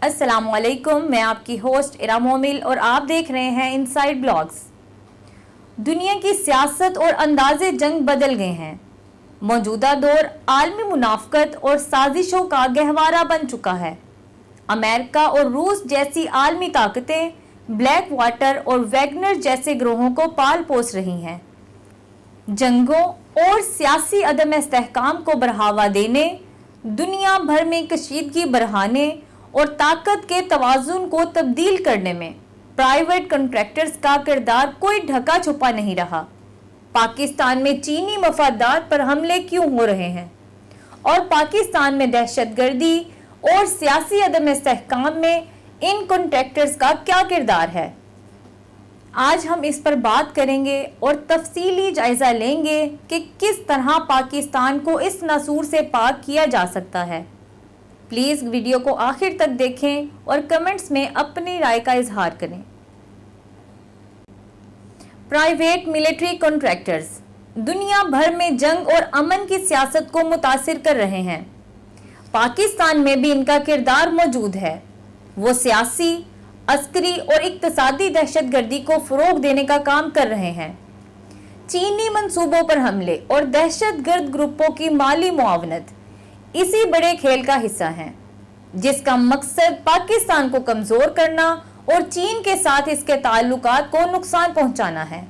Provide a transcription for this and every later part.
السلام علیکم، میں آپ کی ہوسٹ ارا مومل اور آپ دیکھ رہے ہیں انسائیڈ بلاگز۔ دنیا کی سیاست اور انداز جنگ بدل گئے ہیں۔ موجودہ دور عالمی منافقت اور سازشوں کا گہوارہ بن چکا ہے۔ امریکہ اور روس جیسی عالمی طاقتیں بلیک واٹر اور ویگنر جیسے گروہوں کو پال پوس رہی ہیں۔ جنگوں اور سیاسی عدم استحکام کو بڑھاوا دینے، دنیا بھر میں کشیدگی بڑھانے اور طاقت کے توازن کو تبدیل کرنے میں پرائیویٹ کنٹریکٹرز کا کردار کوئی ڈھکا چھپا نہیں رہا۔ پاکستان میں چینی مفادات پر حملے کیوں ہو رہے ہیں اور پاکستان میں دہشت گردی اور سیاسی عدم استحکام میں ان کنٹریکٹرز کا کیا کردار ہے؟ آج ہم اس پر بات کریں گے اور تفصیلی جائزہ لیں گے کہ کس طرح پاکستان کو اس ناسور سے پاک کیا جا سکتا ہے۔ پلیز ویڈیو کو آخر تک دیکھیں اور کمنٹس میں اپنی رائے کا اظہار کریں۔ پرائیویٹ ملٹری کنٹریکٹرز دنیا بھر میں جنگ اور امن کی سیاست کو متاثر کر رہے ہیں۔ پاکستان میں بھی ان کا کردار موجود ہے۔ وہ سیاسی، عسکری اور اقتصادی دہشت گردی کو فروغ دینے کا کام کر رہے ہیں۔ چینی منصوبوں پر حملے اور دہشت گرد گروپوں کی مالی معاونت اسی بڑے کھیل کا حصہ ہیں، جس کا مقصد پاکستان کو کمزور کرنا اور چین کے ساتھ اس کے تعلقات کو نقصان پہنچانا ہے۔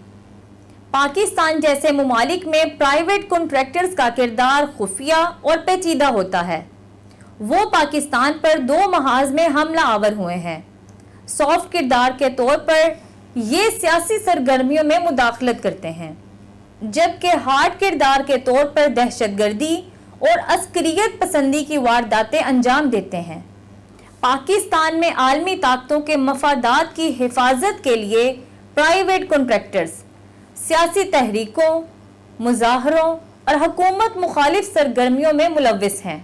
پاکستان جیسے ممالک میں پرائیویٹ کنٹریکٹرز کا کردار خفیہ اور پیچیدہ ہوتا ہے۔ وہ پاکستان پر دو محاذ میں حملہ آور ہوئے ہیں۔ سافٹ کردار کے طور پر یہ سیاسی سرگرمیوں میں مداخلت کرتے ہیں، جبکہ ہارڈ کردار کے طور پر دہشت گردی اور عسکریت پسندی کی وارداتیں انجام دیتے ہیں۔ پاکستان میں عالمی طاقتوں کے مفادات کی حفاظت کے لیے پرائیویٹ کنٹریکٹرز سیاسی تحریکوں، مظاہروں اور حکومت مخالف سرگرمیوں میں ملوث ہیں۔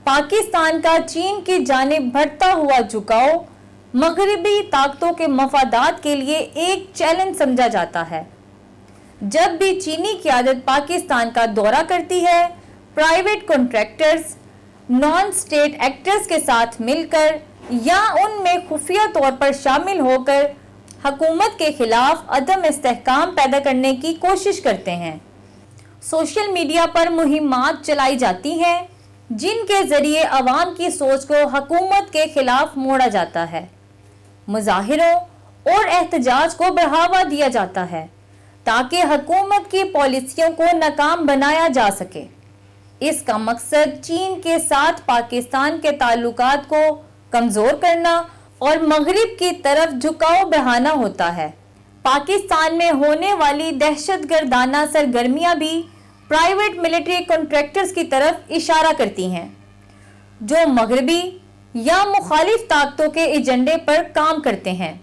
پاکستان کا چین کی جانب بڑھتا ہوا جھکاؤ مغربی طاقتوں کے مفادات کے لیے ایک چیلنج سمجھا جاتا ہے۔ جب بھی چینی قیادت پاکستان کا دورہ کرتی ہے، private contractors non state actors کے ساتھ مل کر یا ان میں خفیہ طور پر شامل ہو کر حکومت کے خلاف عدم استحکام پیدا کرنے کی کوشش کرتے ہیں۔ سوشل میڈیا پر مہمات چلائی جاتی ہیں جن کے ذریعے عوام کی سوچ کو حکومت کے خلاف موڑا جاتا ہے۔ مظاہروں اور احتجاج کو بڑھاوا دیا جاتا ہے تاکہ حکومت کی پالیسیوں کو ناکام بنایا جا سکے۔ اس کا مقصد چین کے ساتھ پاکستان کے تعلقات کو کمزور کرنا اور مغرب کی طرف جھکاؤ بڑھانا ہوتا ہے۔ پاکستان میں ہونے والی دہشت گردانہ سرگرمیاں بھی پرائیویٹ ملٹری کنٹریکٹرز کی طرف اشارہ کرتی ہیں، جو مغربی یا مخالف طاقتوں کے ایجنڈے پر کام کرتے ہیں۔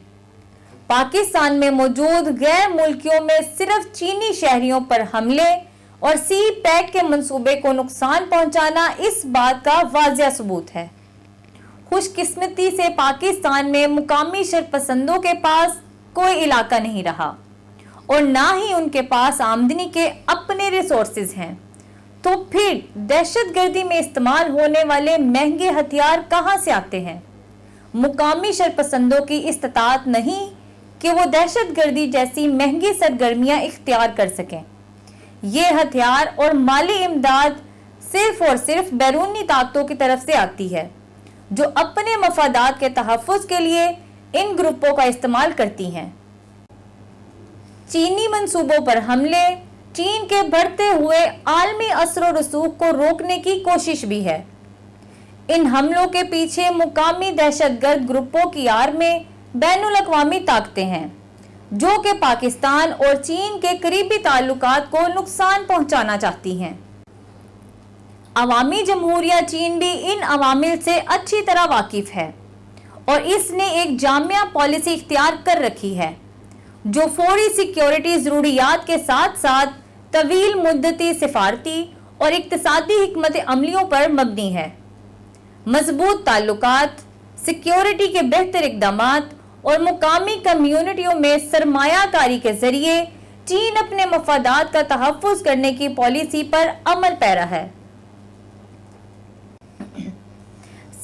پاکستان میں موجود غیر ملکیوں میں صرف چینی شہریوں پر حملے اور سی پیک کے منصوبے کو نقصان پہنچانا اس بات کا واضح ثبوت ہے۔ خوش قسمتی سے پاکستان میں مقامی شرپسندوں کے پاس کوئی علاقہ نہیں رہا اور نہ ہی ان کے پاس آمدنی کے اپنے ریسورسز ہیں، تو پھر دہشت گردی میں استعمال ہونے والے مہنگے ہتھیار کہاں سے آتے ہیں؟ مقامی شرپسندوں کی استطاعت نہیں کہ وہ دہشت گردی جیسی مہنگی سرگرمیاں اختیار کر سکیں۔ یہ ہتھیار اور مالی امداد صرف اور صرف بیرونی طاقتوں کی طرف سے آتی ہے، جو اپنے مفادات کے تحفظ کے لیے ان گروپوں کا استعمال کرتی ہیں۔ چینی منصوبوں پر حملے چین کے بڑھتے ہوئے عالمی اثر و رسوخ کو روکنے کی کوشش بھی ہے۔ ان حملوں کے پیچھے مقامی دہشت گرد گروپوں کی آڑ میں بین الاقوامی طاقتیں ہیں، جو کہ پاکستان اور چین کے قریبی تعلقات کو نقصان پہنچانا چاہتی ہیں۔ عوامی جمہوریہ چین بھی ان عوامل سے اچھی طرح واقف ہے اور اس نے ایک جامع پالیسی اختیار کر رکھی ہے، جو فوری سیکیورٹی ضروریات کے ساتھ ساتھ طویل مدتی سفارتی اور اقتصادی حکمت عملیوں پر مبنی ہے۔ مضبوط تعلقات، سیکیورٹی کے بہتر اقدامات اور مقامی کمیونٹیوں میں سرمایہ کاری کے ذریعے چین اپنے مفادات کا تحفظ کرنے کی پالیسی پر عمل پیرا ہے۔